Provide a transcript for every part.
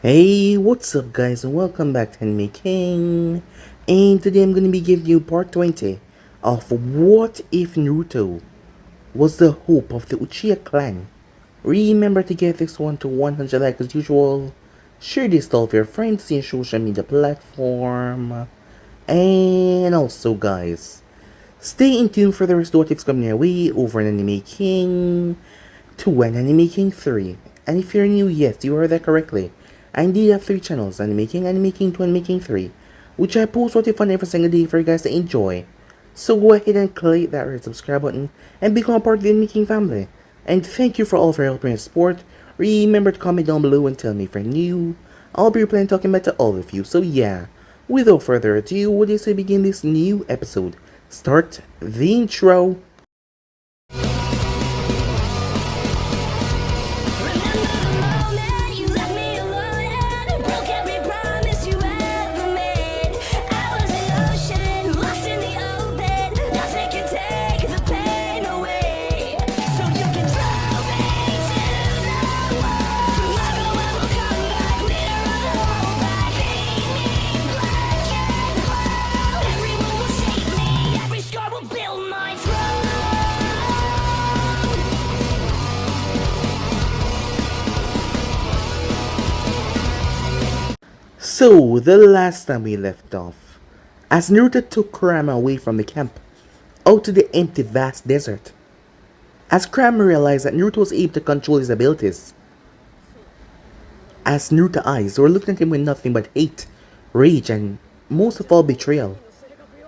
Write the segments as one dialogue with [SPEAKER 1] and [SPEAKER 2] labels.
[SPEAKER 1] Hey, what's up guys and welcome back to Anime King. And today I'm gonna be giving you part 20 of What If Naruto was the hope of the Uchiha clan. Remember to get this one to 100 likes as usual. Share this to all of your friends in social media platform. And also guys, stay in tune for the rest of what ifs coming your way over an Anime King to an Anime King 3. And if you're new, yes, you heard that correctly. I indeed have 3 channels, Anime King, Anime King 2, Anime King 3, which I post what if on every single day for you guys to enjoy. So go ahead and click that red subscribe button and become a part of the Anime King family. And thank you for all of your help and support. Remember to comment down below and tell me if you're new. I'll be replying talking back to all of you. So yeah, without further ado, what is to begin this new episode? Start the intro. So, the last time we left off, as Naruto took Kurama away from the camp, out to the empty vast desert. As Kurama realized that Naruto was able to control his abilities, as Naruto's eyes were looking at him with nothing but hate, rage, and most of all betrayal.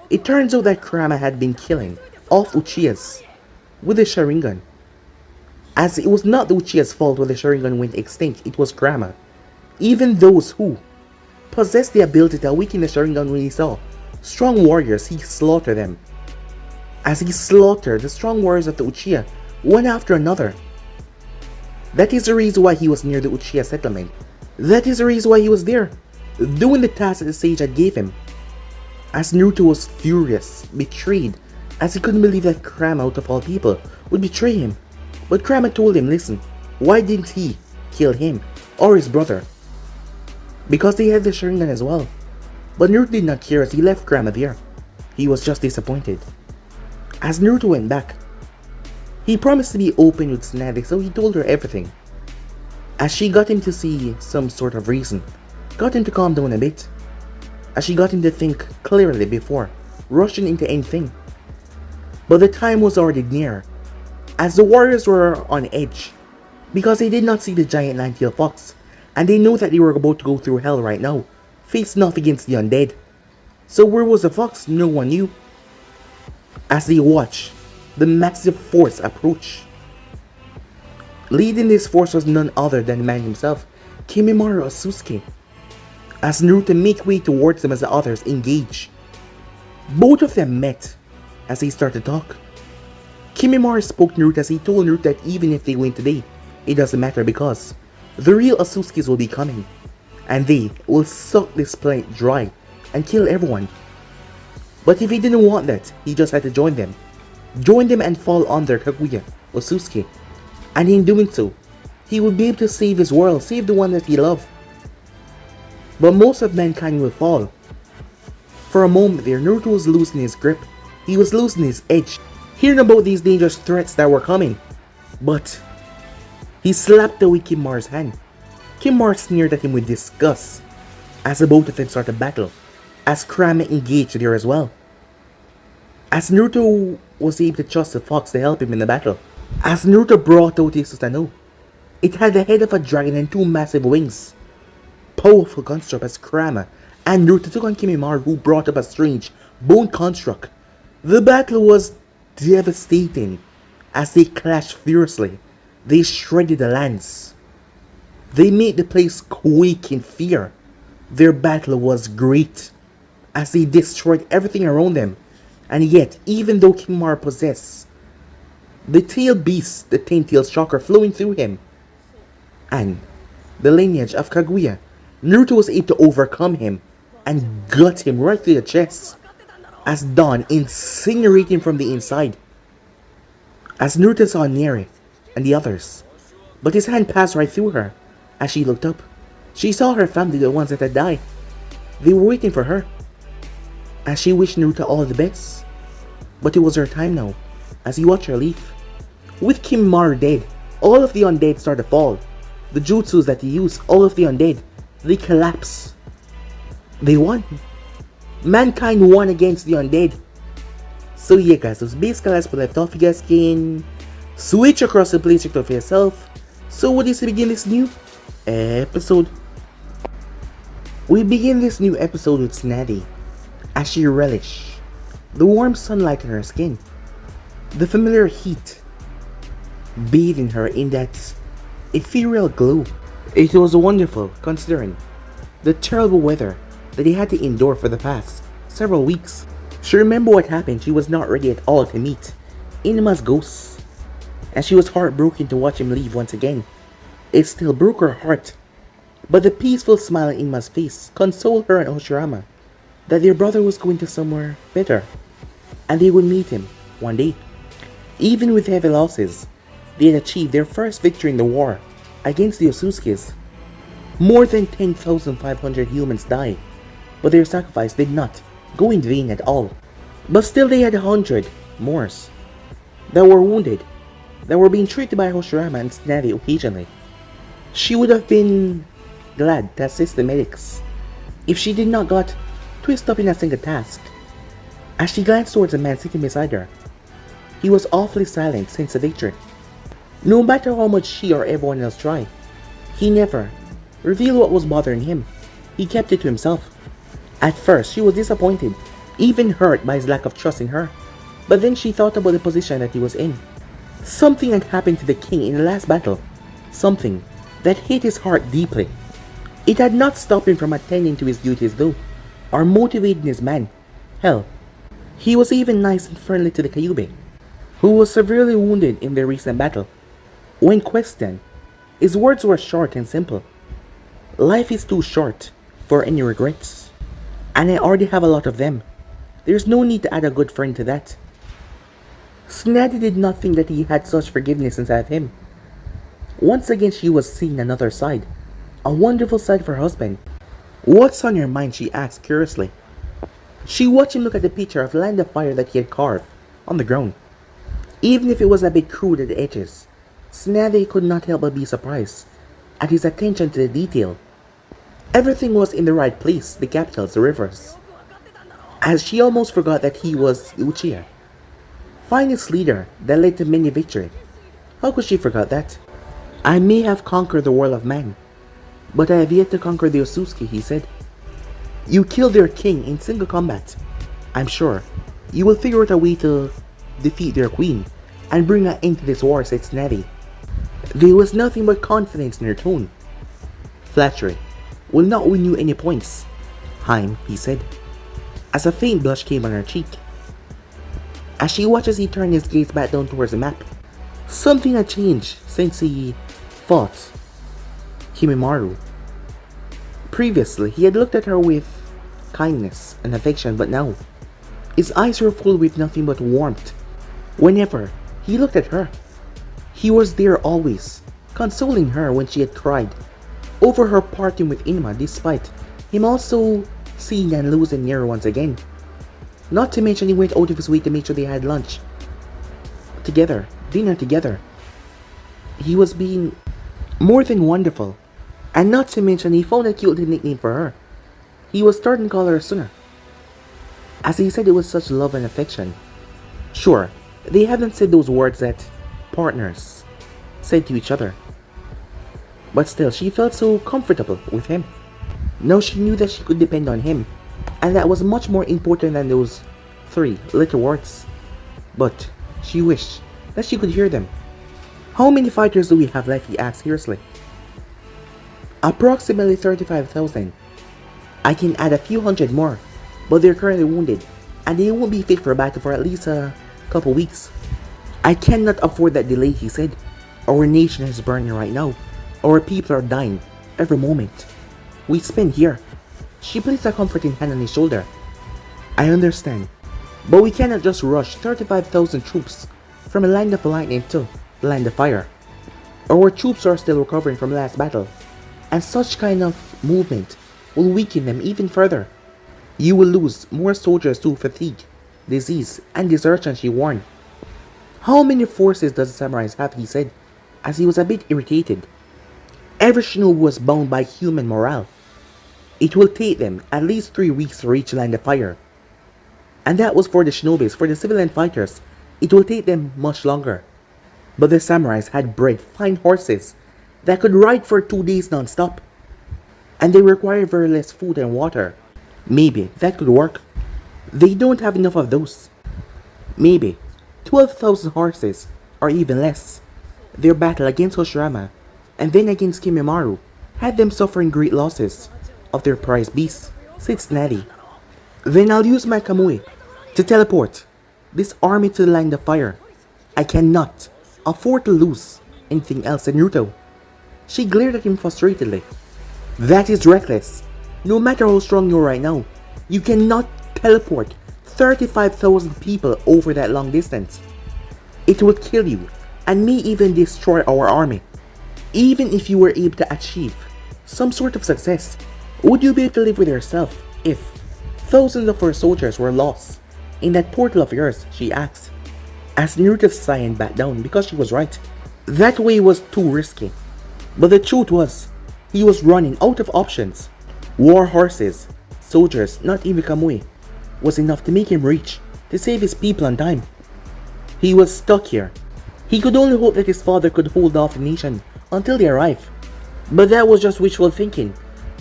[SPEAKER 1] It turns out that Kurama had been killing off Uchihas with a Sharingan. As it was not the Uchiha's fault when the Sharingan went extinct, it was Kurama. Even those who possessed the ability to awaken the Sharingan when he saw strong warriors, he slaughtered them. As he slaughtered the strong warriors of the Uchiha, one after another. That is the reason why he was near the Uchiha settlement. That is the reason why he was there, doing the task that the sage had gave him. As Naruto was furious, betrayed, as he couldn't believe that Kurama, out of all people, would betray him. But Kurama told him, listen, why didn't he kill him or his brother? Because they had the Sharingan as well. But Naruto did not care as he left Kurama there. He was just disappointed. As Naruto went back, he promised to be open with Tsunade, so he told her everything. As she got him to see some sort of reason, got him to calm down a bit. As she got him to think clearly before rushing into anything. But the time was already near, as the warriors were on edge, because they did not see the giant nine-tailed fox, and they knew that they were about to go through hell right now, facing off against the undead. So where was the fox? No one knew. As they watched the massive force approach. Leading this force was none other than the man himself, Kimimaro Osusuke. As Naruto made way towards them as the others engaged. Both of them met as they started to talk. Kimimaro spoke to Naruto as he told Naruto that even if they win today, it doesn't matter because the real Osukes will be coming, and they will suck this planet dry and kill everyone. But if he didn't want that, he just had to join them and fall under Kaguya Osusuke, and in doing so, he would be able to save his world, save the one that he loved. But most of mankind will fall. For a moment there, Naruto was losing his grip, he was losing his edge, hearing about these dangerous threats that were coming. But he slapped away Kimimara's hand. Kimimaro sneered at him with disgust as the both of them started battle, as Kurama engaged there as well. As Naruto was able to trust the fox to help him in the battle, as Naruto brought out his Susanoo, it had the head of a dragon and 2 massive wings. Powerful construct as Kurama and Naruto took on Kimimaro, who brought up a strange bone construct. The battle was devastating as they clashed fiercely. They shredded the lands. They made the place quake in fear. Their battle was great as they destroyed everything around them. And yet, even though Kimimaro possessed the tail beast, the 10-tailed chakra flowing through him, and the lineage of Kaguya, Naruto was able to overcome him and gut him right through the chest, as Dawn incinerated him from the inside. As Naruto saw Neri and the others, but his hand passed right through her as she looked up. She saw her family, the ones that had died. They were waiting for her. As she wished Naruto all the best. But it was her time now, as he watched her leave. With Kimimaro dead, all of the undead start to fall. The jutsus that he used, all of the undead, they collapse. They won. Mankind won against the undead. So yeah guys, so basically as we left off, you guys can switch across the playthrough for yourself. So what is to begin this new episode? We begin this new episode with Tsunade, as she relished the warm sunlight on her skin, the familiar heat bathing her in that ethereal glow. It was wonderful considering the terrible weather that he had to endure for the past several weeks. She remembered what happened. She was not ready at all to meet Inuma's ghost, and she was heartbroken to watch him leave once again. It still broke her heart, but the peaceful smile on Inuma's face consoled her and Oshirama that their brother was going to somewhere better, and they would meet him one day. Even with heavy losses, they had achieved their first victory in the war against the Otsutskis. More than 10,500 humans died, but their sacrifice did not go in vain at all. But still they had 100 Moors that were wounded, that were being treated by Hoshirama and Tsunade occasionally. She would have been glad to assist the medics if she did not got twisted up in a single task. As she glanced towards the man sitting beside her, he was awfully silent since the victory. No matter how much she or everyone else tried, he never revealed what was bothering him. He kept it to himself. At first, she was disappointed, even hurt by his lack of trust in her. But then she thought about the position that he was in. Something had happened to the king in the last battle. Something that hit his heart deeply. It had not stopped him from attending to his duties though, or motivating his men. Hell, he was even nice and friendly to the Kyuubi, who was severely wounded in their recent battle. When questioned, his words were short and simple. Life is too short for any regrets, and I already have a lot of them. There's no need to add a good friend to that. Tsunade did not think that he had such forgiveness inside of him. Once again she was seeing another side, a wonderful side of her husband. What's on your mind? She asked curiously. She watched him look at the picture of land of fire that he had carved on the ground. Even if it was a bit crude at the edges, Tsunade could not help but be surprised at his attention to the detail. Everything was in the right place, the capitals, the rivers. As she almost forgot that he was Uchiha, finest leader that led to many victory. How could she forget that? I may have conquered the world of man, but I have yet to conquer the Otsutsuki, he said. You killed their king in single combat. I'm sure you will figure out a way to defeat their queen and bring an end to this war, said Tsunade. There was nothing but confidence in her tone. Flattery will not win you any points, Haim, he said, as a faint blush came on her cheek. As she watched as he turned his gaze back down towards the map, something had changed since he fought Kimimaro. Previously, he had looked at her with kindness and affection, but now, his eyes were full with nothing but warmth. Whenever he looked at her, he was there always, consoling her when she had cried over her parting with Inuma, despite him also seeing and losing Nero once again. Not to mention he went out of his way to make sure they had lunch together, dinner together. He was being more than wonderful. And not to mention he found a cute little nickname for her. He was starting to call her Suna, as he said it was such love and affection. Sure, they haven't said those words that partners said to each other, but still she felt so comfortable with him. Now she knew that she could depend on him, and that was much more important than those 3 little words. But she wished that she could hear them. How many fighters do we have left? He asked seriously. Approximately 35,000. I can add a few hundred more, but they're currently wounded, and they won't be fit for battle for at least a couple weeks. I cannot afford that delay, he said. Our nation is burning right now. Our people are dying every moment we spend here. She placed a comforting hand on his shoulder. I understand, but we cannot just rush 35,000 troops from a land of lightning to the land of fire. Our troops are still recovering from last battle, and such kind of movement will weaken them even further. You will lose more soldiers to fatigue, disease, and desertion, she warned. How many forces does the samurais have, he said, as he was a bit irritated. Every shinobi was bound by human morale. It will take them at least 3 weeks to reach the line of fire. And that was for the shinobis. For the civilian fighters, it will take them much longer. But the samurais had bred fine horses that could ride for 2 days non-stop. And they require very less food and water. Maybe that could work. They don't have enough of those. Maybe 12,000 horses, or even less. Their battle against Hoshirama and then against Kimimaro had them suffering great losses of their prized beasts, said Snaddy. Then I'll use my Kamui to teleport this army to the line of fire. I cannot afford to lose anything else, said Naruto. She glared at him frustratedly. That is reckless. No matter how strong you are right now, you cannot teleport 35,000 people over that long distance. It will kill you and may even destroy our army. Even if you were able to achieve some sort of success, would you be able to live with yourself if thousands of our soldiers were lost in that portal of yours, she asked, as Naruto sighed and backed down because she was right. That way was too risky. But the truth was, he was running out of options. War horses, soldiers, not even Kamui, was enough to make him reach to save his people on time. He was stuck here. He could only hope that his father could hold off the nation until they arrived. But that was just wishful thinking.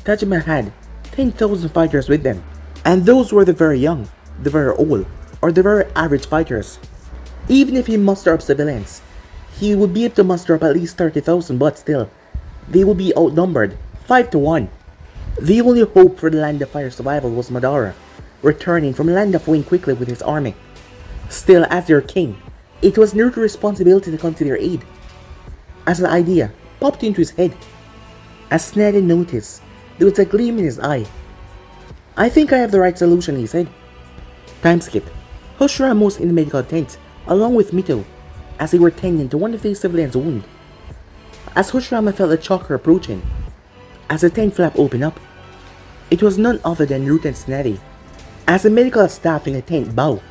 [SPEAKER 1] Tajima had 10,000 fighters with them, and those were the very young, the very old, or the very average fighters. Even if he mustered up civilians, he would be able to muster up at least 30,000, but still, they would be outnumbered 5 to 1. The only hope for the Land of Fire survival was Madara, returning from Land of Wind quickly with his army. Still, as their king, it was Naruto's responsibility to come to their aid. As an idea popped into his head, as Snadden noticed, there was a gleam in his eye. I think I have the right solution, he said. Time skip. Hoshirama was in the medical tent, along with Mito, as they were tending to one of the civilians' wound. As Hoshirama felt a chakra approaching, as the tent flap opened up, it was none other than Naruto and Snaddy. As the medical staff in the tent bowed,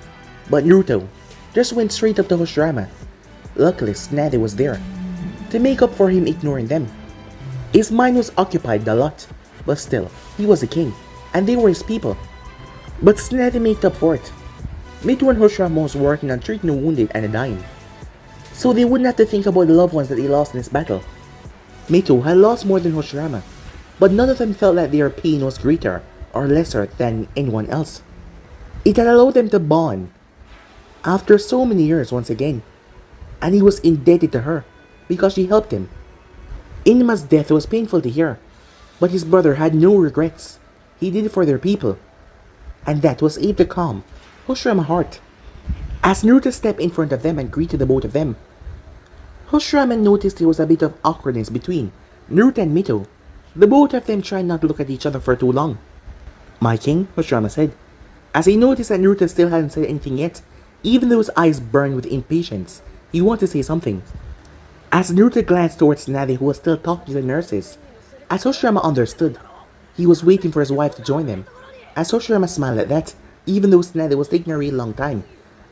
[SPEAKER 1] but Naruto just went straight up to Hoshirama. Luckily, Snaddy was there to make up for him ignoring them. His mind was occupied a lot, but still, he was a king, and they were his people. But Snaddy made up for it. Mito and Hoshirama was working on treating the wounded and the dying, so they wouldn't have to think about the loved ones that they lost in this battle. Mito had lost more than Hoshirama, but none of them felt that their pain was greater or lesser than anyone else. It had allowed them to bond after so many years once again, and he was indebted to her because she helped him. Inuma's death was painful to hear, but his brother had no regrets. He did it for their people, and that was able to calm Hoshirama's heart. As Naruto stepped in front of them and greeted the both of them, Hoshirama noticed there was a bit of awkwardness between Naruto and Mito. The both of them tried not to look at each other for too long. My king, Hoshirama said, as he noticed that Naruto still hadn't said anything yet, even though his eyes burned with impatience. He wanted to say something. As Naruto glanced towards Tsunade, who was still talking to the nurses, as Hoshirama understood, he was waiting for his wife to join them. As Hoshirama smiled at that, even though Tsunade was taking a really long time,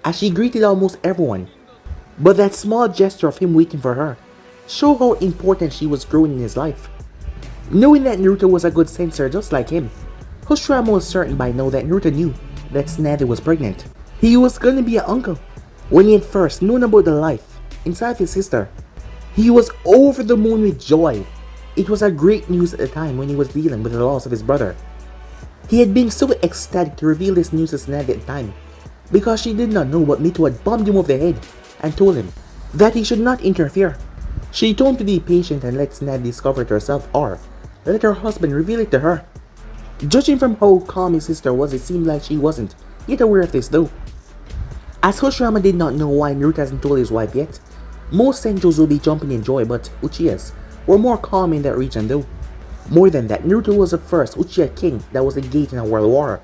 [SPEAKER 1] as she greeted almost everyone. But that small gesture of him waiting for her showed how important she was growing in his life. Knowing that Naruto was a good sensor just like him, Hoshirama was certain by now that Naruto knew that Tsunade was pregnant. He was gonna be an uncle. When he had first known about the life inside his sister, he was over the moon with joy. It was a great news at the time when he was dealing with the loss of his brother. He had been so ecstatic to reveal this news to Tsunade at the time, because she did not know what Mito had bombed him over the head and told him that he should not interfere. She told him to be patient and let Tsunade discover it herself, or let her husband reveal it to her. Judging from how calm his sister was, it seemed like she wasn't yet aware of this though. As Hoshirama did not know why Naruto hasn't told his wife yet, most Senjus will be jumping in joy, but Uchihas were more calm in that region though. More than that, Naruto was the first Uchiha king that was engaged in a world war.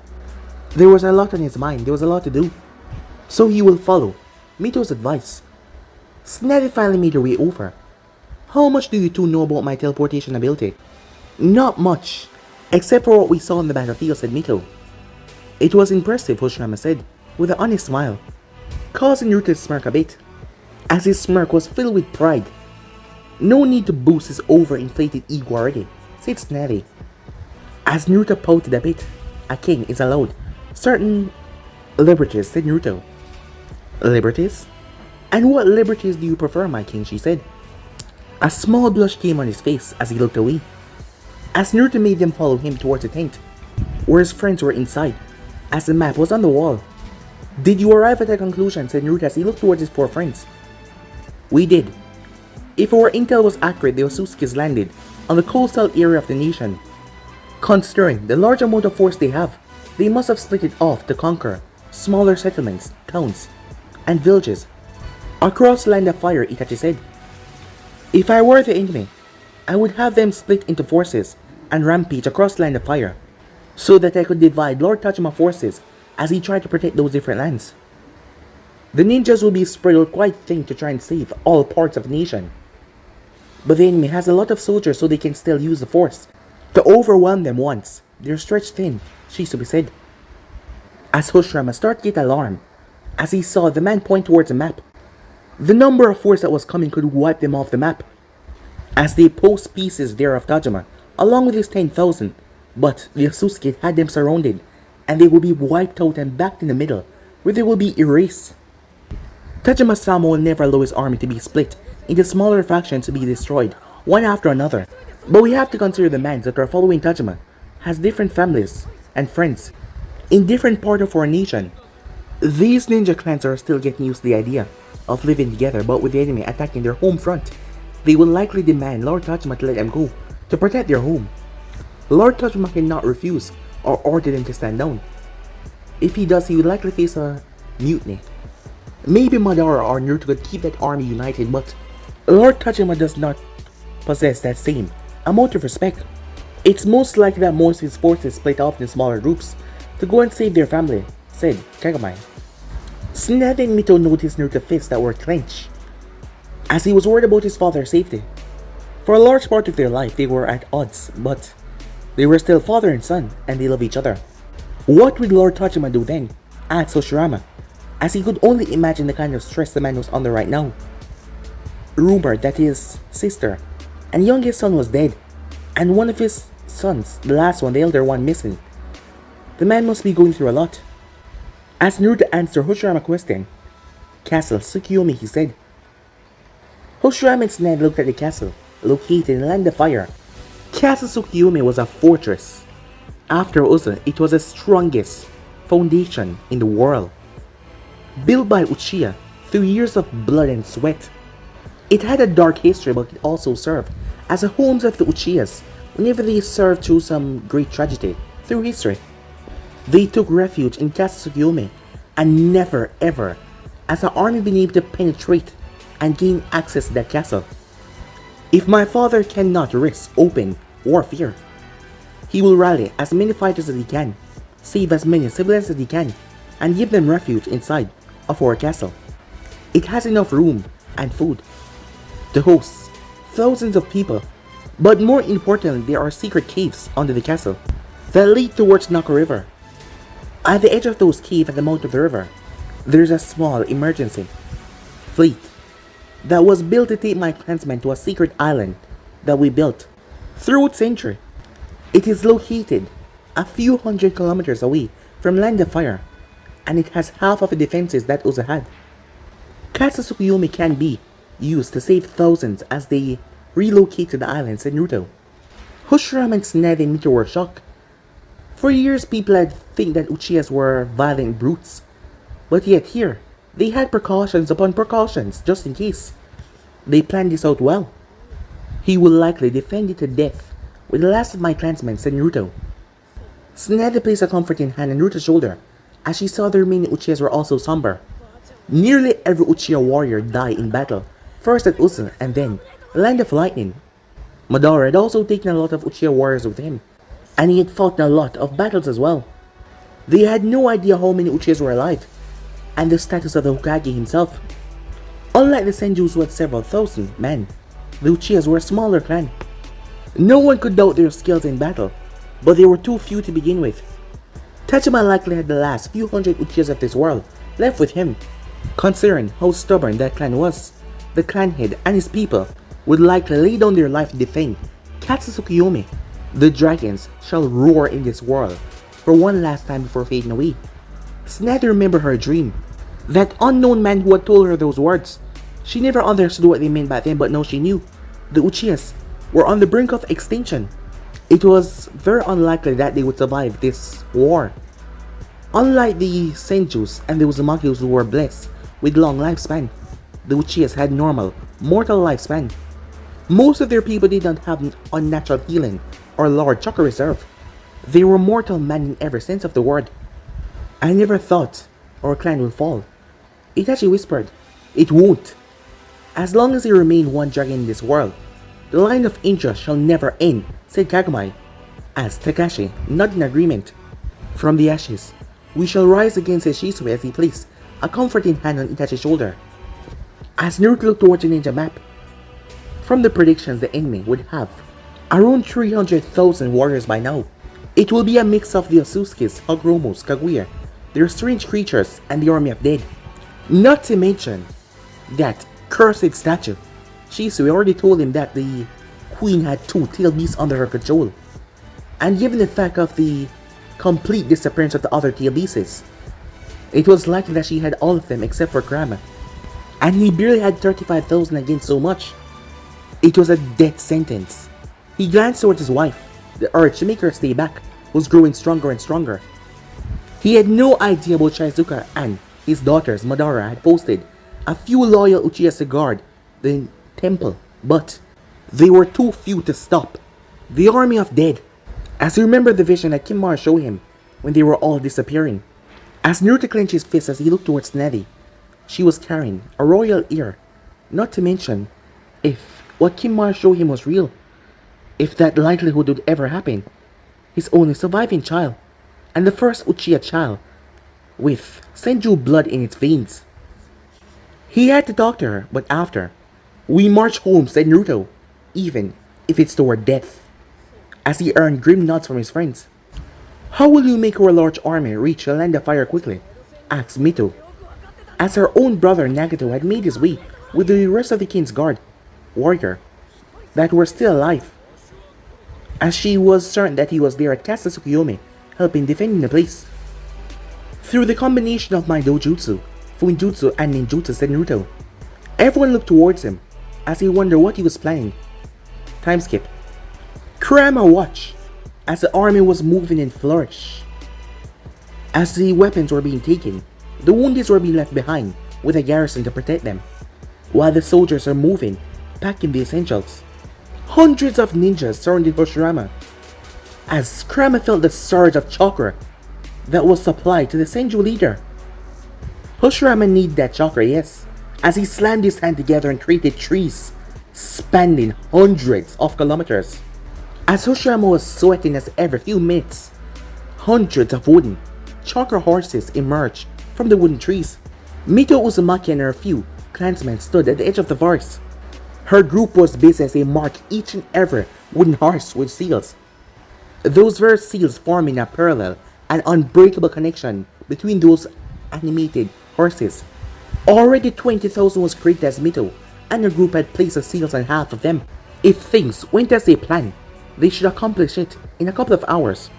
[SPEAKER 1] There was a lot on his mind, there was a lot to do. So he will follow Mito's advice. Tsunade finally made her way over. How much do you two know about my teleportation ability? Not much. Except for what we saw on the battlefield, said Mito. It was impressive, Hoshirama said, with an honest smile, causing Naruto to smirk a bit, as his smirk was filled with pride. No need to boost his overinflated ego already, said Snazzy. As Naruto pouted a bit, a king is allowed certain liberties, said Naruto. Liberties? And what liberties do you prefer, my king, she said. A small blush came on his face as he looked away, as Naruto made them follow him towards the tent, where his friends were inside, as the map was on the wall. Did you arrive at a conclusion, said Naruto as he looked towards his four friends. We did. If our intel was accurate, the Otsutsuki's landed on the coastal area of the nation. Considering the large amount of force they have, they must have split it off to conquer smaller settlements, towns, and villages across Land of Fire, Itachi said. If I were the enemy, I would have them split into forces and rampage across Land of Fire, so that I could divide Lord Tajima's forces as he tried to protect those different lands. The ninjas will be spread out quite thin to try and save all parts of the nation. But the enemy has a lot of soldiers, so they can still use the force to overwhelm them once they're stretched thin, Shizubi said. As Hoshirama started to get alarmed as he saw the man point towards the map. The number of force that was coming could wipe them off the map, as they post pieces there of Tajima along with his 10,000, but the Otsutsuki had them surrounded and they will be wiped out and backed in the middle where they will be erased. Tajima-sama will never allow his army to be split into smaller factions to be destroyed one after another, but we have to consider the men that are following Tajima has different families and friends in different parts of our nation. These ninja clans are still getting used to the idea of living together, but with the enemy attacking their home front, they will likely demand Lord Tajima to let them go to protect their home. Lord Tajima cannot refuse or order them to stand down. If he does, he would likely face a mutiny. Maybe Madara or Naruto could keep that army united, but Lord Tajima does not possess that same amount of respect. It's most likely that most of his forces split off in smaller groups to go and save their family, said Kagami. Snazzy and Mito noticed Naruto's fists that were clenched, as he was worried about his father's safety. For a large part of their life, they were at odds, but they were still father and son, and they love each other. What would Lord Tajima do then? Asked Hoshirama, as he could only imagine the kind of stress the man was under right now. Rumored that his sister and youngest son was dead, and one of his sons, the last one, the elder one, missing. The man must be going through a lot. As Naruto answered Hoshirama's question, Castle Tsukiyomi, he said. Hoshirama and Sned looked at the castle, located in Land of Fire. Castle Tsukiyomi was a fortress. After Uza, it was the strongest foundation in the world. Built by Uchiha through years of blood and sweat. It had a dark history, but it also served as a home of the Uchihas whenever they served through some great tragedy through history. They took refuge in Castle Tsukiyomi and never ever as an army been able to penetrate and gain access to that castle. If my father cannot risk open warfare, he will rally as many fighters as he can, save as many civilians as he can, and give them refuge inside of our castle. It has enough room and food to host thousands of people, but more importantly, there are secret caves under the castle that lead towards Naka River. At the edge of those caves at the mouth of the river, there's a small emergency fleet that was built to take my clansmen to a secret island that we built throughout century. It is located a few hundred kilometers away from Land of Fire, and it has half of the defenses that Uza had. Castle Tsukiyomi can be used to save thousands as they relocate to the island, said Naruto. Hoshirama and Sned and Mito were shocked. For years, people had think that Uchihas were violent brutes, but yet here, they had precautions upon precautions just in case. They planned this out well. He will likely defend it to death with the last of my clansmen, said Naruto. Sned placed a comforting hand on Naruto's shoulder as she saw the remaining Uchihas were also somber. Nearly every Uchiha warrior died in battle, first at Usa and then Land of Lightning. Madara had also taken a lot of Uchiha warriors with him, and he had fought in a lot of battles as well. They had no idea how many Uchihas were alive, and the status of the Hokage himself. Unlike the Senjus who had several thousand men, the Uchihas were a smaller clan. No one could doubt their skills in battle, but they were too few to begin with. Tajima likely had the last few hundred Uchihas of this world left with him. Considering how stubborn that clan was, the clan head and his people would likely lay down their life to defend Katsusukiyomi. The dragons shall roar in this world for one last time before fading away. Snather remembered her dream. That unknown man who had told her those words. She never understood what they meant back then, but now she knew. The Uchihas were on the brink of extinction. It was very unlikely that they would survive this war. Unlike the Senjus and the Uzumakis who were blessed with long lifespan, the Uchihas had normal, mortal lifespan. Most of their people did not have unnatural healing or large chakra reserve. They were mortal men in every sense of the word. I never thought our clan would fall. Itachi whispered, "It won't. As long as there remain one dragon in this world, the line of interest shall never end," said Kagami, as Takashi nodded in agreement. From the ashes, we shall rise against Shisui as he placed a comforting hand on Itachi's shoulder. As Naruto looked towards the ninja map, from the predictions the enemy would have around 300,000 warriors by now. It will be a mix of the Otsutskis, Haguromos, Kaguya, their strange creatures, and the army of dead. Not to mention that cursed statue. Shisui already told him that the queen had two tailed beasts under her control. And given the fact of the complete disappearance of the other tailed beasts, it was likely that she had all of them except for Kurama. And he barely had 35,000 against so much. It was a death sentence. He glanced towards his wife. The urge to make her stay back was growing stronger and stronger. He had no idea about Shizuka and his daughters Madara had posted a few loyal Uchihas to guard the temple, but they were too few to stop the army of dead. As he remembered the vision that Kimura showed him when they were all disappearing. As Naruto clenched his fist as he looked towards Nedi, she was carrying a royal ear. Not to mention, if what Kimura showed him was real, if that likelihood would ever happen, his only surviving child, and the first Uchiha child, with Senju blood in its veins. He had to talk to her, but after, "We march home," said Naruto, "even if it's toward death," as he earned grim nods from his friends. "How will you make our large army reach the land of fire quickly?" asked Mito, as her own brother Nagato had made his way with the rest of the king's guard, warrior, that were still alive, as she was certain that he was there at Katsusukiyomi, helping defending the place. "Through the combination of my dojutsu, Fuinjutsu and ninjutsu," said Naruto. Everyone looked towards him, as he wondered what he was planning. Time skip. Kurama watched, as the army was moving in flourish. As the weapons were being taken, the wounded were being left behind, with a garrison to protect them, while the soldiers are moving, packing the essentials. Hundreds of ninjas surrounded Hoshirama, as Kurama felt the surge of chakra that was supplied to the Senju leader. Hoshirama needed that chakra, yes, as he slammed his hand together and created trees, spanning hundreds of kilometers. As Hoshirama was sweating as every few minutes, hundreds of wooden chakra horses emerged from the wooden trees. Mito Uzumaki and her few clansmen stood at the edge of the forest. Her group was busy as they marked each and every wooden horse with seals. Those very seals forming a parallel and unbreakable connection between those animated horses. Already 20,000 was created as Mito and her group had placed the seals on half of them. If things went as they planned, they should accomplish it in a couple of hours.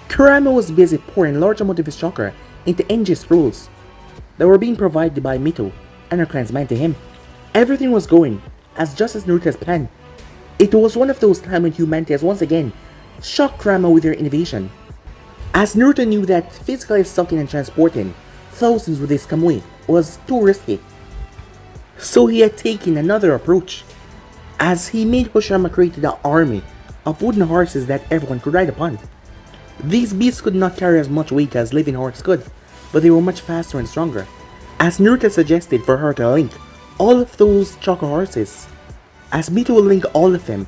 [SPEAKER 1] Kurama was busy pouring large amount of his chakra into energy scrolls that were being provided by Mito and her clansmen to him. Everything was going as just as Naruto had planned. It was one of those times when humanity has once again shocked Kurama with their innovation. As Naruto knew that physically sucking and transporting thousands with his kamui was too risky, so he had taken another approach, as he made Hoshirama create an army of wooden horses that everyone could ride upon. These beasts could not carry as much weight as living horses could, but they were much faster and stronger, as Naruto suggested for her to link all of those chakra horses, as Mito would link all of them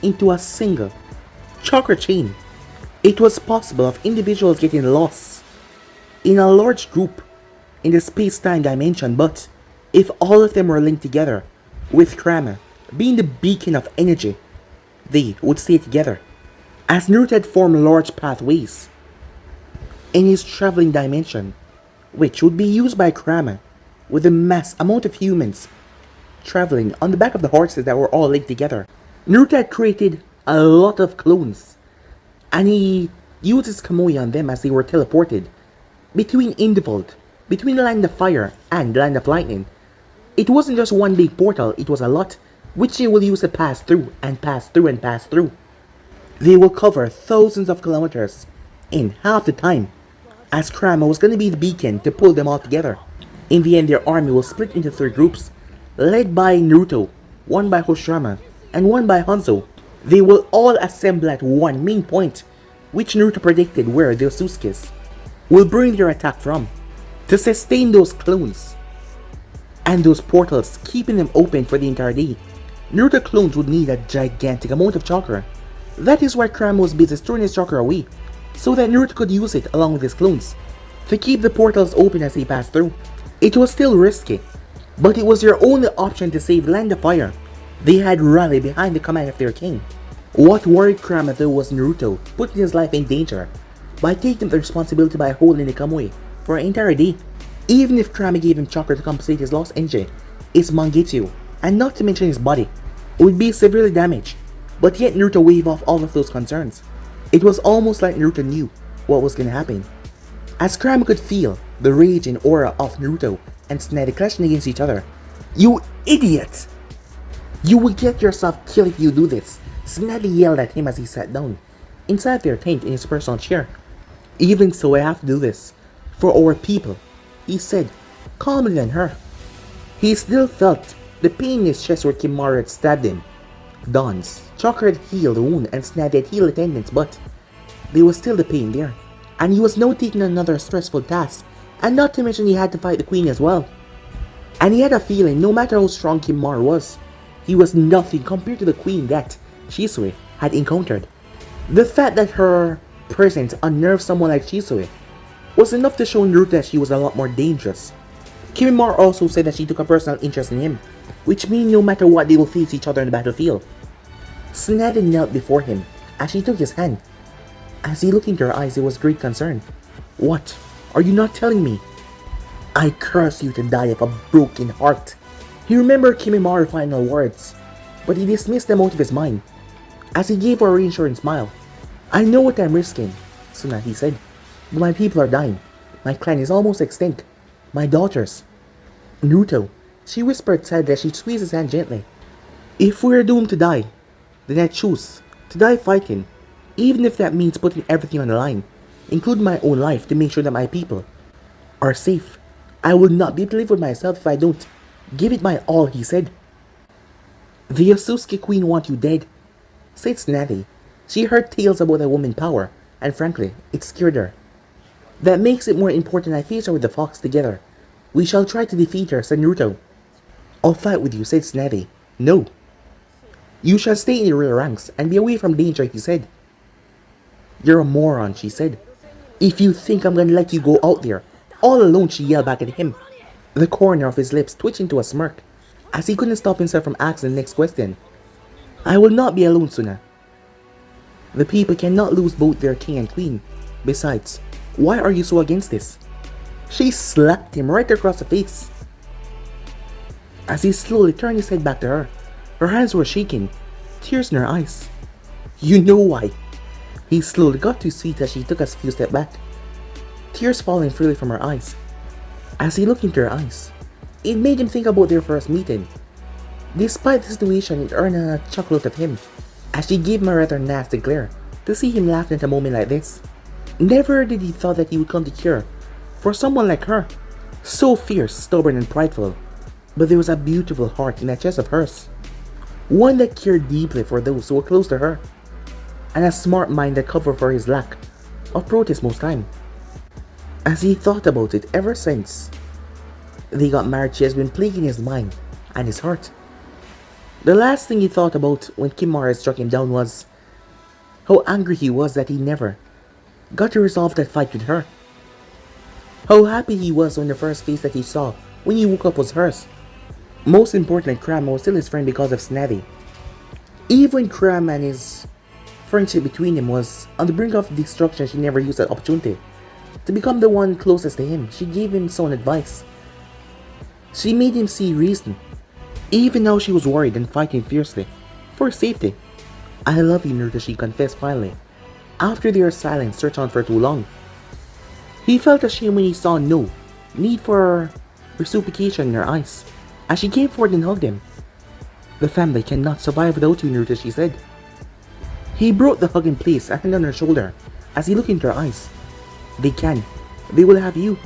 [SPEAKER 1] into a single chakra chain. It was possible of individuals getting lost in a large group in the space-time dimension, but if all of them were linked together, with Kurama being the beacon of energy, they would stay together. as Naruto had formed large pathways in his traveling dimension, which would be used by Kurama with a mass amount of humans traveling on the back of the horses that were all linked together. Naruto had created a lot of clones, and he used his Kamui on them as they were teleported between Indivald, between the Land of Fire and the Land of Lightning. It wasn't just one big portal, it was a lot, which they will use to pass through and pass through and pass through. They will cover thousands of kilometers in half the time, as Kurama was going to be the beacon to pull them all together. In the end, their army will split into 3 groups, led by Naruto, one by Hoshirama, and one by Hanzo. They will all assemble at one main point, which Naruto predicted where the Otsutsuki's will bring their attack from, to sustain those clones and those portals, keeping them open for the entire day. Naruto clones would need a gigantic amount of chakra. That is why Kurama was busy storing his chakra away, so that Naruto could use it along with his clones to keep the portals open as they passed through. It was still risky, but it was their only option to save Land of Fire. They had rallied behind the command of their king. What worried Kurama though was Naruto putting his life in danger by taking the responsibility by holding the Kamui for an entire day. Even if Kurama gave him chakra to compensate his lost energy, his Mangetsu, and not to mention his body, would be severely damaged. But yet Naruto waved off all of those concerns. It was almost like Naruto knew what was going to happen, as Kurama could feel the rage and aura of Naruto and Tsunade clashing against each other. "You idiot! You will get yourself killed if you do this," Tsunade yelled at him as he sat down inside their tent in his personal chair. "Even so, I have to do this for our people," he said, calmer than her. He still felt the pain in his chest where Kimura had stabbed him. Dawn's chakra had healed the wound and Tsunade had healed the tendons, but there was still the pain there. And he was now taking another stressful task, and not to mention he had to fight the queen as well. And he had a feeling, no matter how strong Kimura was, he was nothing compared to the queen that Shisui had encountered. The fact that her presence unnerved someone like Shisui was enough to show Naruto that she was a lot more dangerous. Kimura also said that she took a personal interest in him, which means no matter what they will face each other in the battlefield. Tsunade knelt before him as she took his hand. As he looked into her eyes, there was great concern. "What are you not telling me?" "I curse you to die of a broken heart." He remembered Kimimura's final words, but he dismissed them out of his mind as he gave her a reassuring smile. "I know what I'm risking, Suna," he said, "but my people are dying. My clan is almost extinct. My daughters." "Naruto," she whispered sadly as she squeezed his hand gently. "If we're doomed to die, then I choose to die fighting, even if that means putting everything on the line, including my own life, to make sure that my people are safe. I will not be able to live with myself if I don't give it my all," he said. "The Otsutsuki Queen want you dead," said Tsunade. She heard tales about a woman's power, and frankly, it scared her. "That makes it more important I face her with the fox together. We shall try to defeat her," said Naruto. "I'll fight with you," said Tsunade. "No. You shall stay in the rear ranks and be away from danger," he said. "You're a moron," she said. "If you think I'm gonna let you go out there all alone," she yelled back at him, the corner of his lips twitching to a smirk, as he couldn't stop himself from asking the next question. "I will not be alone, Suna. The people cannot lose both their king and queen. Besides, why are you so against this?" She slapped him right across the face as he slowly turned his head back to her. Her hands were shaking, tears in her eyes. "You know why." He slowly got to his feet as she took a few steps back, tears falling freely from her eyes. As he looked into her eyes, it made him think about their first meeting. Despite the situation, it earned a chuckle out of him, as she gave him a rather nasty glare to see him laughing at a moment like this. Never did he thought that he would come to care for someone like her, so fierce, stubborn, and prideful. But there was a beautiful heart in that chest of hers, one that cared deeply for those who were close to her, and a smart mind that covered for his lack of protest most time. As he thought about it ever since they got married, she has been plaguing his mind and his heart. The last thing he thought about when Kimura struck him down was how angry he was that he never got to resolve that fight with her. How happy he was when the first face that he saw when he woke up was hers. Most importantly, Kurama was still his friend because of Tsunade. Even Kurama and his Friendship between them was on the brink of destruction. She never used that opportunity. To become the one closest to him, she gave him sound advice. She made him see reason, even though she was worried and fighting fiercely for his safety. I love you, Naruto, she confessed finally, after their silence searched on for too long. He felt ashamed when he saw no need for reciprocation in her eyes, as she came forward and hugged him. The family cannot survive without you, Naruto, she said. He brought the hug in place, a hand on her shoulder, as he looked into her eyes. They can. They will have you,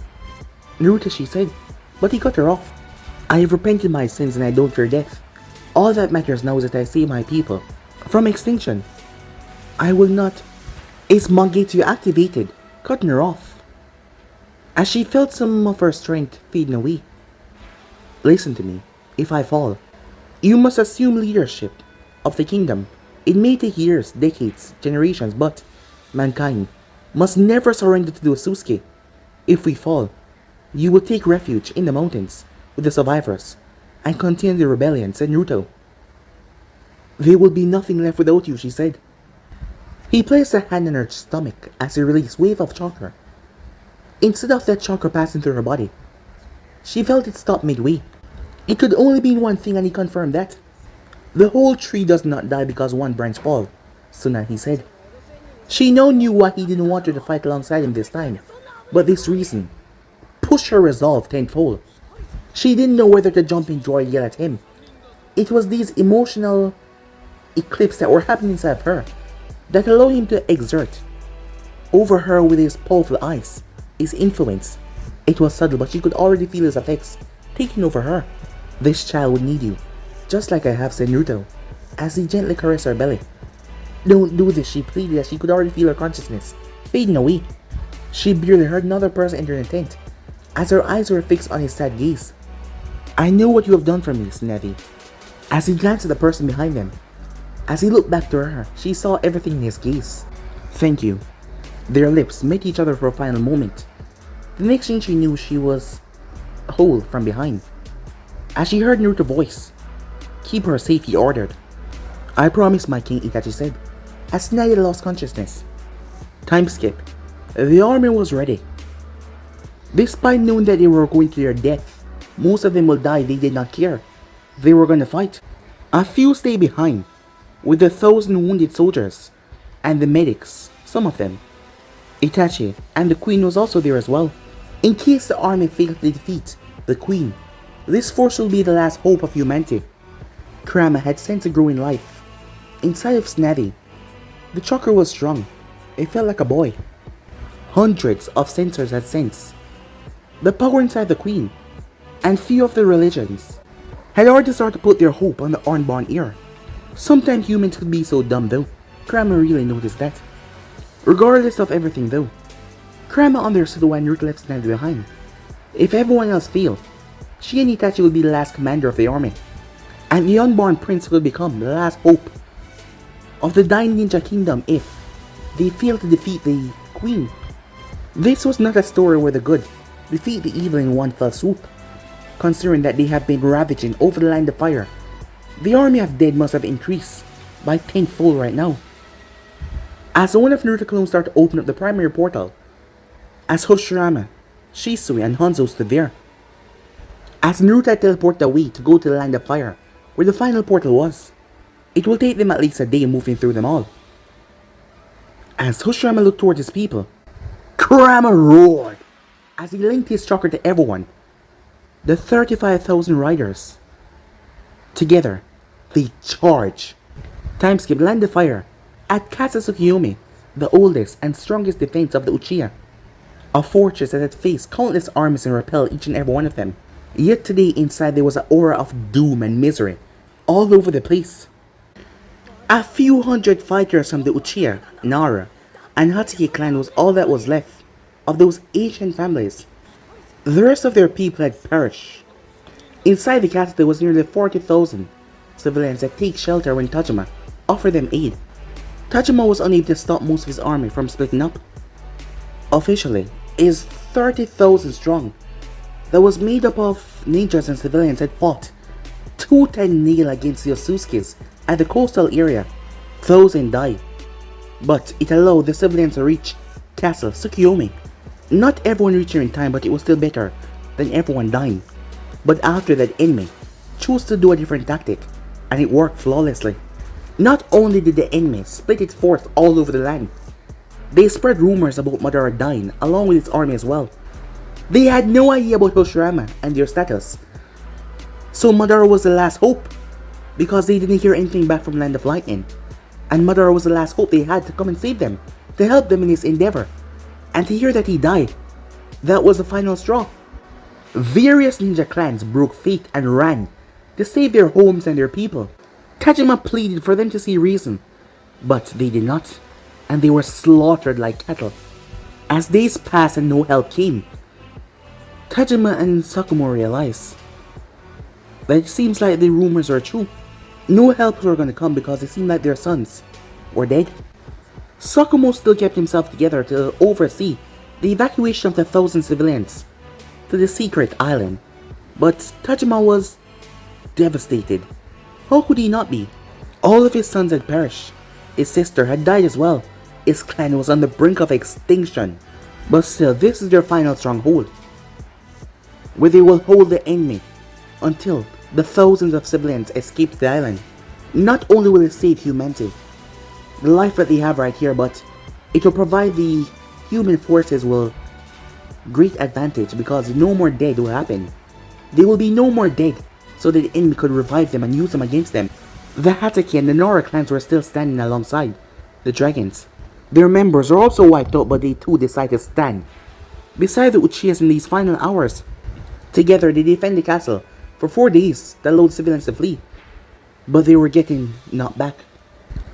[SPEAKER 1] Naruto, she said, but he cut her off. I have repented my sins and I don't fear death. All that matters now is that I save my people from extinction. I will not. Is Mangekyou activated, cutting her off, as she felt some of her strength fading away. Listen to me. If I fall, you must assume leadership of the kingdom. It may take years, decades, generations, but mankind must never surrender to the Osusuke. If we fall, you will take refuge in the mountains with the survivors and continue the rebellion, said Naruto. There will be nothing left without you, she said. He placed a hand on her stomach as he released a wave of chakra. Instead of that chakra passing through her body, she felt it stop midway. It could only mean one thing, and he confirmed that. The whole tree does not die because one branch falls, Suna, he said. She now knew why he didn't want her to fight alongside him this time, but this reason pushed her resolve tenfold. She didn't know whether to jump in joy or yell at him. It was these emotional eclipses that were happening inside of her that allowed him to exert over her with his powerful eyes, his influence. It was subtle, but she could already feel his effects taking over her. This child would need you, just like I have, said Naruto, as he gently caressed her belly. Don't do this, she pleaded, as she could already feel her consciousness fading away. She barely heard another person enter the tent, as her eyes were fixed on his sad gaze. I know what you have done for me, Snappy. As he glanced at the person behind them, as he looked back to her, she saw everything in his gaze. Thank you. Their lips met each other for a final moment. The next thing she knew, she was whole from behind. As she heard Naruto's voice, keep her safe, he ordered. I promise, my king, Itachi said, as Nadia lost consciousness. Time skip. The army was ready. Despite knowing that they were going to their death, most of them will die, they did not care. They were going to fight. A few stayed behind, with the 1,000 wounded soldiers, and the medics, some of them. Itachi and the queen was also there as well. In case the army failed to defeat the queen, this force will be the last hope of humanity. Kurama had sensed a growing life inside of Snappy. The chakra was strong. It felt like a boy. Hundreds of sensors had sensed the power inside the queen, and few of the religions had already started to put their hope on the unborn heir. Sometimes humans could be so dumb though. Kurama really noticed that. Regardless of everything though, Kurama understood why Naruto left Snappy behind. If everyone else failed, she and Itachi would be the last commander of the army, and the unborn prince will become the last hope of the dying ninja kingdom if they fail to defeat the queen. This was not a story where the good defeat the evil in one fell swoop. Considering that they have been ravaging over the land of fire, the army of dead must have increased by tenfold right now. As one of Naruto clones started to open up the primary portal, as Hoshirama, Shisui, and Hanzo stood there. As Naruto had teleported away to go to the land of fire, where the final portal was, it will take them at least a day moving through them all. As Hoshirama looked towards his people, Kurama roared as he linked his chakra to everyone. The 35,000 riders. Together, they charge. Time skip, land of fire at Kasatsukiyomi, the oldest and strongest defense of the Uchiha. A fortress that had faced countless armies and repelled each and every one of them. Yet today inside there was an aura of doom and misery all over the place. A few hundred fighters from the Uchiha, Nara, and Hatsuki clan was all that was left of those ancient families. The rest of their people had perished. Inside the castle there was nearly 40,000 civilians that take shelter when Tajima offered them aid. Tajima was unable to stop most of his army from splitting up. Officially, it is 30,000 strong that was made up of ninjas and civilians had fought tooth and nail against the Osusukes at the coastal area. 1,000 died, but it allowed the civilians to reach Castle Tsukiyomi. Not everyone reached here in time, but it was still better than everyone dying. But after that, enemy chose to do a different tactic, and it worked flawlessly. Not only did the enemy split its force all over the land, they spread rumors about Madara dying along with its army as well. They had no idea about Hoshirama and their status. So Madara was the last hope, because they didn't hear anything back from Land of Lightning. And Madara was the last hope they had to come and save them, to help them in this endeavor. And to hear that he died, that was the final straw. Various ninja clans broke faith and ran to save their homes and their people. Tajima pleaded for them to see reason, but they did not, and they were slaughtered like cattle. As days passed and no help came, Tajima and Sakumo realized that it seems like the rumors are true. No help were going to come because it seemed like their sons were dead. Sakumo still kept himself together to oversee the evacuation of the 1,000 civilians to the secret island, but Tajima was devastated. How could he not be? All of his sons had perished. His sister had died as well. His clan was on the brink of extinction. But still, this is their final stronghold, where they will hold the enemy until the thousands of civilians escape the island. Not only will it save humanity, the life that they have right here, but it will provide the human forces with great advantage because no more dead will happen. There will be no more dead, so that the enemy could revive them and use them against them. The Hatake and the Nora clans were still standing alongside the dragons. Their members are also wiped out, but they too decide to stand beside the Uchihas in these final hours. Together they defend the castle for 4 days that allowed civilians to flee, but they were getting knocked back.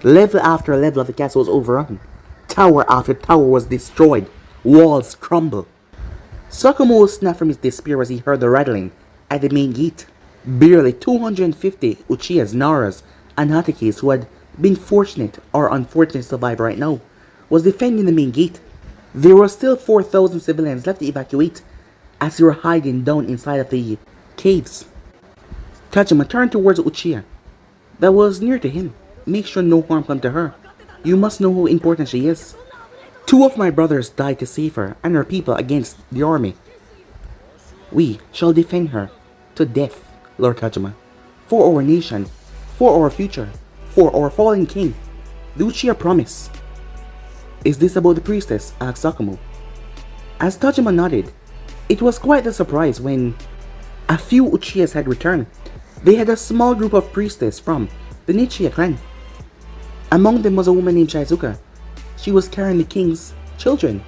[SPEAKER 1] Level after level of the castle was overrun. Tower after tower was destroyed. Walls crumbled. Sakumo snapped from his despair as he heard the rattling at the main gate. Barely 250 Uchihas, Naras, and Hatakes who had been fortunate or unfortunate to survive right now was defending the main gate. There were still 4,000 civilians left to evacuate as they were hiding down inside of the caves. Tajima turned towards Uchiha that was near to him. Make sure no harm come to her. You must know how important she is. 2 of my brothers died to save her and her people against the army. We shall defend her to death, Lord Tajima. For our nation, for our future, for our fallen king. The Uchiha promise. Is this about the priestess? Asked Sakumo. As Tajima nodded, it was quite a surprise when a few Uchihas had returned. They had a small group of priestesses from the Nichiya clan. Among them was a woman named Shizuka. She was carrying the king's children.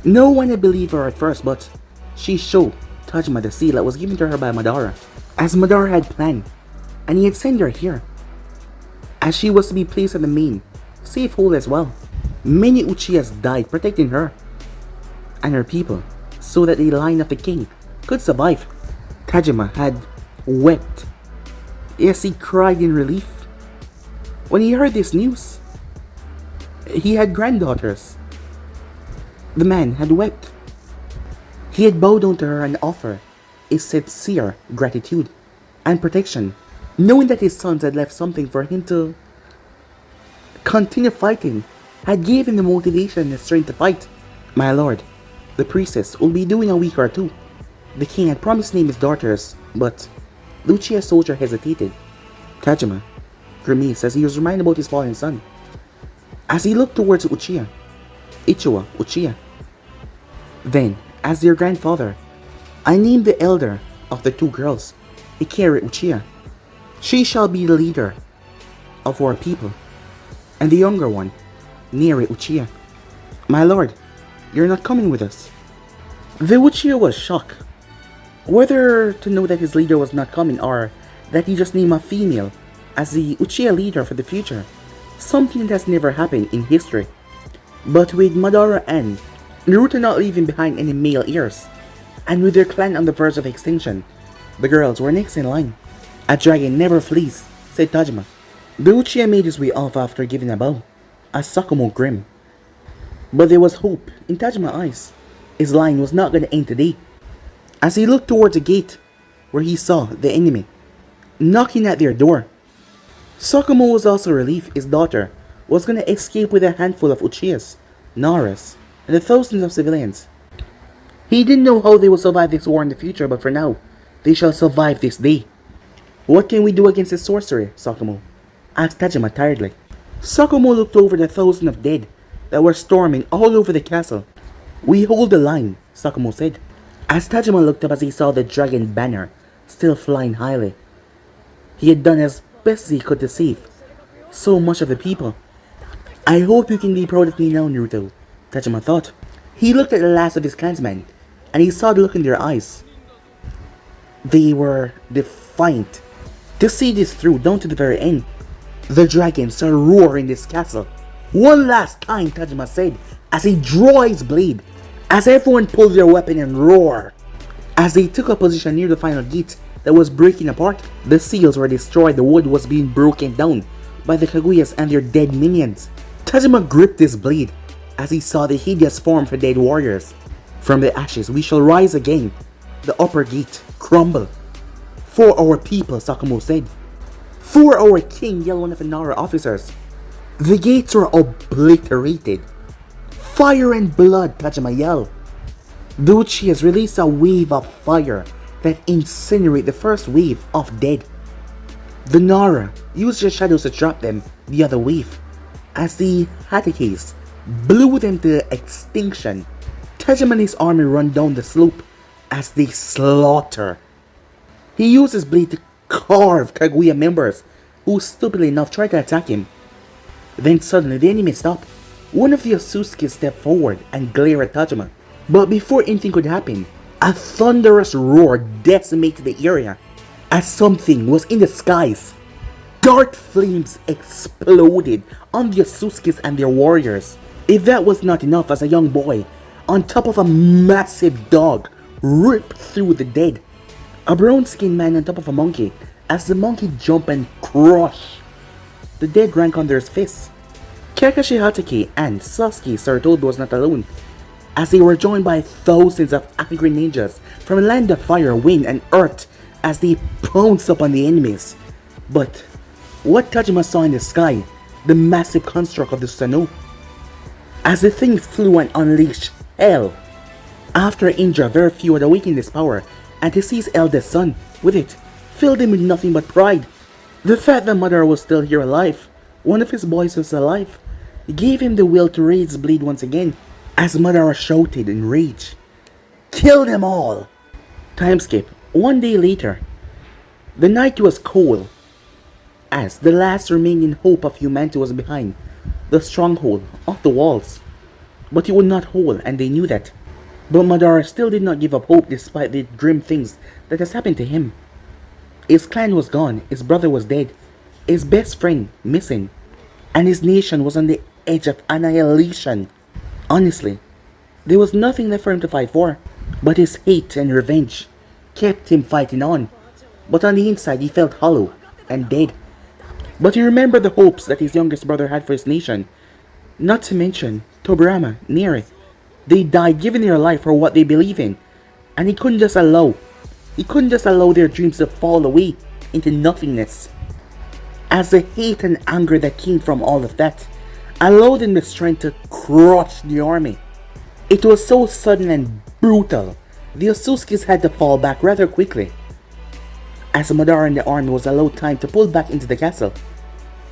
[SPEAKER 1] No one had believed her at first, but she showed Tajima the seal that was given to her by Madara, as Madara had planned, and he had sent her here, as she was to be placed in the main safe hole as well. Many Uchihas died protecting her and her people, so that the line of the king could survive. Tajima had wept. Yes, he cried in relief when he heard this news. He had granddaughters. The man had wept. He had bowed down to her and offered a sincere gratitude and protection, knowing that his sons had left something for him to continue fighting, had given him the motivation and the strength to fight. My lord, the priestess will be doing a week or two. The king had promised to name his daughters, but the Uchiha soldier hesitated. Tajima grimaced as he was reminded about his fallen son. As he looked towards Uchiha, Ichiwa Uchiha. Then, as their grandfather, I named the elder of the 2 girls, Ikari Uchiha. She shall be the leader of our people, and the younger one, Neri Uchiha. My lord, you're not coming with us. The Uchiha was shocked, whether to know that his leader was not coming or that he just named a female as the Uchiha leader for the future, something that has never happened in history. But with Madara and Naruto not leaving behind any male heirs, and with their clan on the verge of extinction, the girls were next in line. A dragon never flees, said Tajima. The Uchiha made his way off after giving a bow, as Sakumo grim. But there was hope in Tajima's eyes. His line was not going to end today. As he looked towards the gate, where he saw the enemy knocking at their door, Sakumo was also relieved his daughter was gonna escape with a handful of Uchihas, Naras, and the thousands of civilians. He didn't know how they will survive this war in the future, but for now, they shall survive this day. What can we do against this sorcery, Sakumo? Asked Tajima tiredly. Sakumo looked over the thousand of dead that were storming all over the castle. We hold the line, Sakumo said, as Tajima looked up as he saw the dragon banner still flying highly. He had done as best as he could to save so much of the people. I hope you can be proud of me now, Naruto, Tajima thought. He looked at the last of his clansmen, and he saw the look in their eyes. They were defiant. To see this through down to the very end, the dragon started roaring this castle. One last time, Tajima said, as he drew his blade, as everyone pulled their weapon and roared. As they took a position near the final gate that was breaking apart, the seals were destroyed, the wood was being broken down by the Kaguyas and their dead minions. Tajima gripped his blade as he saw the hideous form of the dead warriors. From the ashes we shall rise again, the upper gate crumble. For our people, Sakumo said. For our king, yelled one of the Nara officers. The gates were obliterated. Fire and blood, Tajima yelled. The Uchihas released a wave of fire that incinerated the first wave of dead. The Nara used their shadows to trap them the other wave, as the Hatakes blew them to extinction. Tajima and his army run down the slope as they slaughter. He used his blade to carve Kaguya members who stupidly enough tried to attack him. Then suddenly the enemy stopped. One of the Otsutsuki stepped forward and glared at Tajima. But before anything could happen, a thunderous roar decimated the area as something was in the skies. Dark flames exploded on the Otsutsukis and their warriors. If that was not enough, as a young boy, on top of a massive dog, ripped through the dead. A brown-skinned man on top of a monkey, as the monkey jumped and crushed the dead rank under his fists. Kakashi Hatake and Sasuke Sarutobi was not alone, as they were joined by thousands of angry ninjas from a land of fire, wind, and earth as they pounced upon the enemies. But what Tajima saw in the sky, the massive construct of the Susanoo, as the thing flew and unleashed hell. After Indra, very few had awakened this power, and to see his eldest son with it filled him with nothing but pride. The fact that Madara was still here alive, one of his boys was alive, gave him the will to raise his blade once again, as Madara shouted in rage, "Kill them all!" Time skip. One day later, the night was cold, as the last remaining hope of humanity was behind the stronghold of the walls. But it would not hold, and they knew that. But Madara still did not give up hope despite the grim things that has happened to him. His clan was gone, his brother was dead, his best friend missing, and his nation was on the edge of annihilation. Honestly, there was nothing left for him to fight for, but his hate and revenge kept him fighting on. But on the inside he felt hollow and dead. But he remembered the hopes that his youngest brother had for his nation, not to mention Tobirama, Neri. They died giving their life for what they believe in, and he couldn't just allow their dreams to fall away into nothingness. As the hate and anger that came from all of that allowed him the strength to crush the army. It was so sudden and brutal, the Otsutsukis had to fall back rather quickly, as Madara and the army was allowed time to pull back into the castle,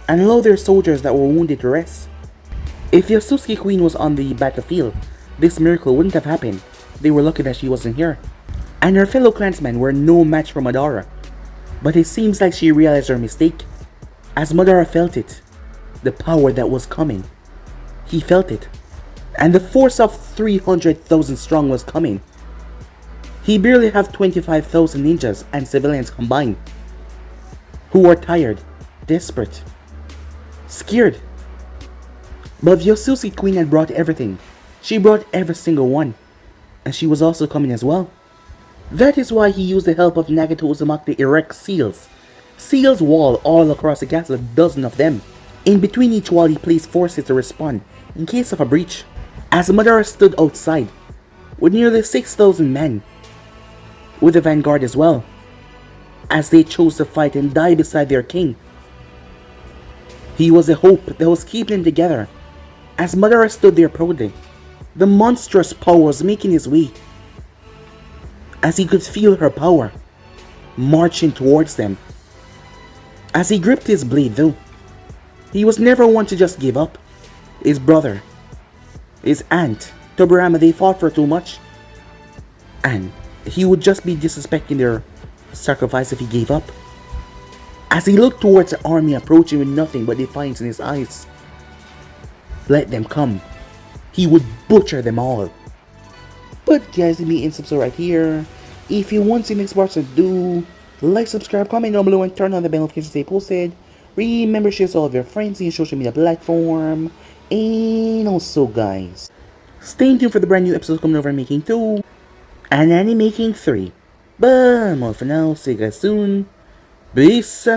[SPEAKER 1] and allow their soldiers that were wounded to rest. If the Otsutsuki queen was on the battlefield, this miracle wouldn't have happened. They were lucky that she wasn't here, and her fellow clansmen were no match for Madara. But it seems like she realized her mistake, as Madara felt it, the power that was coming. He felt it, and the force of 300,000 strong was coming. He barely had 25,000 ninjas and civilians combined, who were tired, desperate, scared. But the Otsutsuki queen had brought everything. She brought every single one, and she was also coming as well. That is why he used the help of Nagato Uzumaki to erect seals. Seals wall all across the castle, a dozen of them. In between each wall he placed forces to respond in case of a breach. As Madara stood outside, with nearly 6,000 men, with the vanguard as well, as they chose to fight and die beside their king. He was a hope that was keeping them together. As Madara stood there proudly, the monstrous power was making his way. As he could feel her power marching towards them. As he gripped his blade though, he was never one to just give up. His brother, his aunt, Toburama, they fought for too much. And he would just be disrespecting their sacrifice if he gave up. As he looked towards the army approaching with nothing but defiance in his eyes, let them come. He would butcher them all. But guys, leave me in subscribe right here. If you want to see next parts, do like, subscribe, comment down below, and turn on the bell notifications to stay posted. Remember, share to all of your friends in your social media platform. And also, guys, stay tuned for the brand new episodes coming over Making 2 and Making 3. But more for now, see you guys soon. Peace